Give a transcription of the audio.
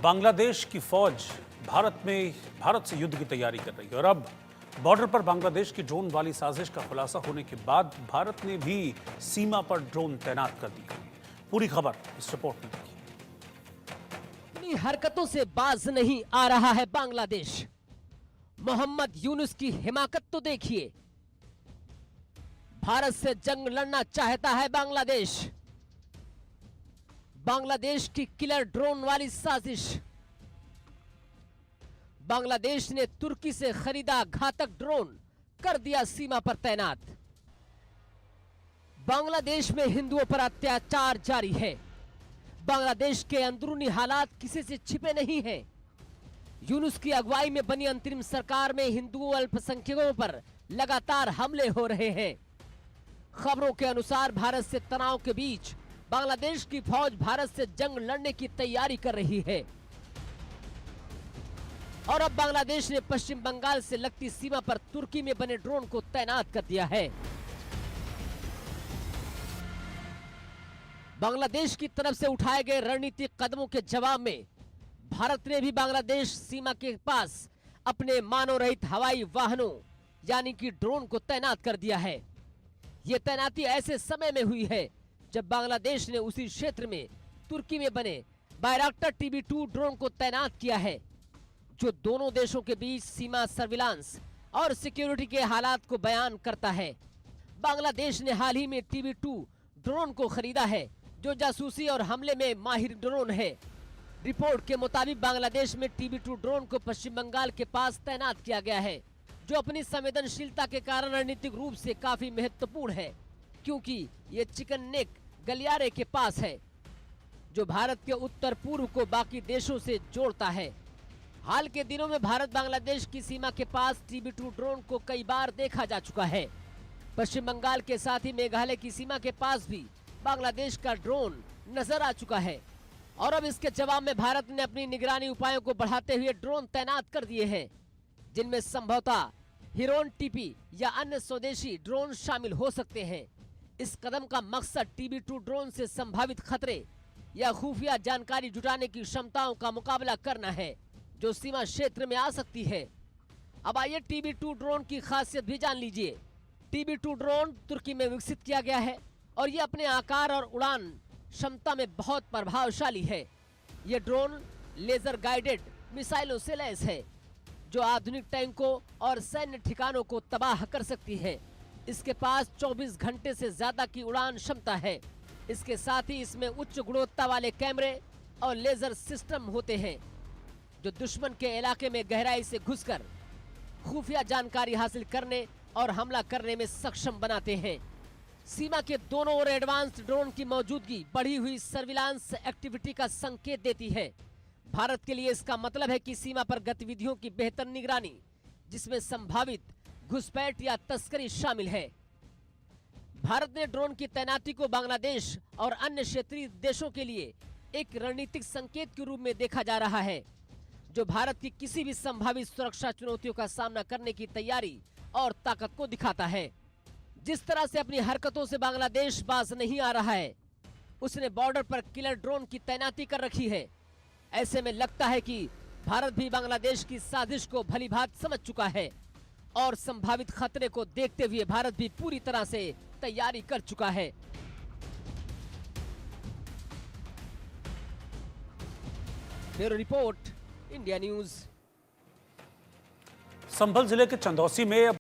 बांग्लादेश की फौज भारत से युद्ध की तैयारी कर रही है और अब बॉर्डर पर बांग्लादेश की ड्रोन वाली साजिश का खुलासा होने के बाद भारत ने भी सीमा पर ड्रोन तैनात कर दी। पूरी खबर इस रिपोर्ट में देखिए। अपनी हरकतों से बाज नहीं आ रहा है बांग्लादेश। मोहम्मद यूनुस की हिमाकत तो देखिए। भारत से जंग लड़ना चाहता है बांग्लादेश। बांग्लादेश की किलर ड्रोन वाली साजिश। बांग्लादेश ने तुर्की से खरीदा घातक ड्रोन, कर दिया सीमा पर तैनात। बांग्लादेश में हिंदुओं पर अत्याचार जारी है। बांग्लादेश के अंदरूनी हालात किसी से छिपे नहीं हैं। यूनुस की अगुवाई में बनी अंतरिम सरकार में हिंदुओं अल्पसंख्यकों पर लगातार हमले हो रहे हैं। खबरों के अनुसार भारत से तनाव के बीच बांग्लादेश की फौज भारत से जंग लड़ने की तैयारी कर रही है और अब बांग्लादेश ने पश्चिम बंगाल से लगती सीमा पर तुर्की में बने ड्रोन को तैनात कर दिया है। बांग्लादेश की तरफ से उठाए गए रणनीतिक कदमों के जवाब में भारत ने भी बांग्लादेश सीमा के पास अपने मानव रहित हवाई वाहनों यानी कि ड्रोन को तैनात कर दिया है। यह तैनाती ऐसे समय में हुई है जब बांग्लादेश ने उसी क्षेत्र में तुर्की में बने बायराक्टर TB2 ड्रोन को तैनात किया है, जो दोनों देशों के बीच सीमा सर्विलांस और सिक्योरिटी के हालात को बयान करता है। बांग्लादेश ने हाल ही में TB2 ड्रोन को खरीदा है, जो जासूसी और हमले में माहिर ड्रोन है। रिपोर्ट के मुताबिक बांग्लादेश में TB2 ड्रोन को पश्चिम बंगाल के पास तैनात किया गया है, जो अपनी संवेदनशीलता के कारण रणनीतिक रूप से काफी महत्वपूर्ण है, क्योंकि ये चिकन नेक गलियारे के पास है, जो भारत के उत्तर पूर्व को बाकी देशों से जोड़ता है। हाल के दिनों में भारत बांग्लादेश की सीमा के पास TB2 ड्रोन को कई बार देखा जा चुका है। पश्चिम बंगाल के साथ ही मेघालय की सीमा के पास भी बांग्लादेश का ड्रोन नजर आ चुका है और अब इसके जवाब में भारत ने अपनी निगरानी उपायों को बढ़ाते हुए ड्रोन तैनात कर दिए हैं, जिनमें संभवतः हिरोन TP या अन्य स्वदेशी ड्रोन शामिल हो सकते हैं। इस कदम का मकसद TB2 ड्रोन से संभावित खतरे या खुफिया जानकारी जुटाने की क्षमताओं का मुकाबला करना है, जो सीमा क्षेत्र में आ सकती है। अब आइए TB2 ड्रोन की खासियत भी जान लीजिए। TB2 ड्रोन तुर्की में विकसित किया गया है और ये अपने आकार और उड़ान क्षमता में बहुत प्रभावशाली है। ये ड्रोन लेजर गाइडेड मिसाइलों से लैस है, जो आधुनिक टैंकों और सैन्य ठिकानों को तबाह कर सकती है। इसके पास 24 घंटे से ज्यादा की उड़ान क्षमता है। इसके साथ ही इसमें उच्च गुणवत्ता वाले कैमरे और लेजर सिस्टम होते हैं, जो दुश्मन के इलाके में गहराई से घुसकर खुफिया जानकारी हासिल करने और हमला करने में सक्षम बनाते हैं। सीमा के दोनों ओर एडवांस्ड ड्रोन की मौजूदगी बढ़ी हुई सर्विलांस एक्टिविटी का संकेत देती है। भारत के लिए इसका मतलब है कि सीमा पर गतिविधियों की बेहतर निगरानी, जिसमें संभावित घुसपैठ या तस्करी शामिल है। भारत ने ड्रोन की तैनाती को बांग्लादेश और अन्य क्षेत्रीय देशों के लिए एक रणनीतिक संकेत के रूप में देखा जा रहा है, जो भारत की किसी भी संभावित सुरक्षा चुनौतियों का सामना करने की तैयारी और ताकत को दिखाता है। जिस तरह से अपनी हरकतों से बांग्लादेश बाज नहीं आ रहा है, उसने बॉर्डर पर किलर ड्रोन की तैनाती कर रखी है। ऐसे में लगता है कि भारत भी बांग्लादेश की साजिश को भलीभांति समझ चुका है और संभावित खतरे को देखते हुए भारत भी पूरी तरह से तैयारी कर चुका है। Bureau report, India news. Sambhal जिले के चंदौसी में